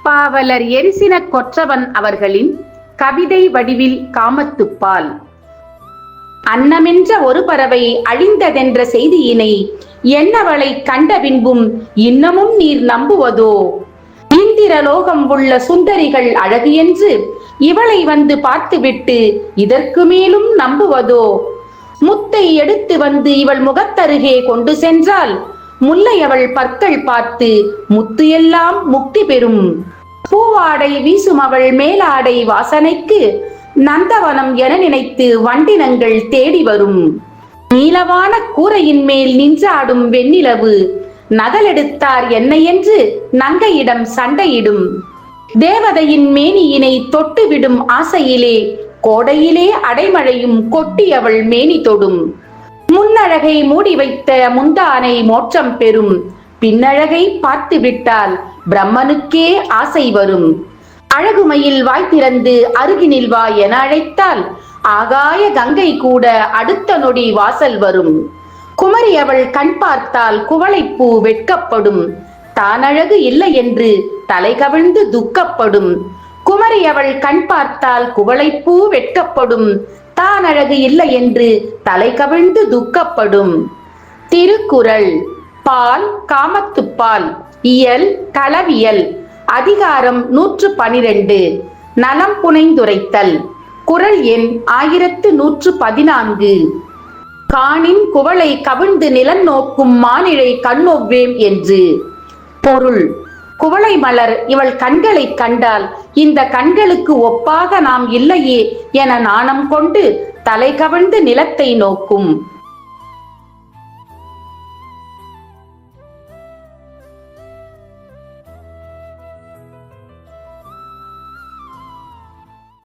பாவலர் எரிசின கொற்றவன் அவர்களின் கவிதை வடிவில் காமத்துப்பால். அன்னமென்ற ஒரு பறவை அழிந்ததென்ற செய்தியினை என்னவளை கண்ட பின்பும் இன்னமும் நீர் நம்புவதோ? இந்திரலோகம் உள்ள சுந்தரிகள் அழகு என்று இவளை வந்து பார்த்துவிட்டு இதற்கு மேலும் நம்புவதோ? முத்தை எடுத்து வந்து இவள் முகத்தருகே கொண்டு சென்றால் முல்லை அவள் பற்கள் பார்த்து முத்து எல்லாம் முக்தி பெறும். பூவாடை வீசும் அவள் மேலாடை வாசனைக்கு நந்தவனம் என நினைத்து வண்டினங்கள் தேடி வரும். நீலவான கூரையின் மேல் நின்றாடும் வெண்ணிலவு நகலெடுத்தார் என்ன என்று நங்கையிடம் சண்டையிடும். தேவதையின் மேனியினை தொட்டுவிடும் ஆசையிலே கோடையிலே அடைமழையும் கொட்டி அவள் மேனி தொடும். முன்னழகை மூடி வைத்த முந்தானை மோட்சம் பெறும். பின்னழகை பார்த்து விட்டால் பிரம்மனுக்கே ஆசை வரும். அழகுமையில் வாய் திறந்து அருகினில் வா என அழைத்தால் ஆகாய கங்கை கூட அடுத்த நொடி வாசல் வரும். குமரி அவள் கண் பார்த்தால் குவளைப்பூ வெட்கப்படும். தானழகு இல்லை என்று தலை கவிழ்ந்து துக்கப்படும். குமரி அவள் கண் பார்த்தால் குவளைப்பூ வெட்கப்படும். தான் அழகு இல்லை என்று தலை கவிழ்ந்து துக்கப்படும். திருக்குறள். பால் காமத்துப்பால். இயல் களவியல். அதிகாரம் 112. நலம் புனைந்துரைத்தல். குறள் எண் 1114. காணின் குவளை கவிழ்ந்து நிலம் நோக்கும் மானிழை கண்ணொவ்வேம் என்று. பொருள். குவளை மலர் இவள் கண்களை கண்டால் இந்த கண்களுக்கு ஒப்பாக நாம் இல்லையே என நாணம் கொண்டு தலை கவிழ்ந்து நிலத்தை நோக்கும்.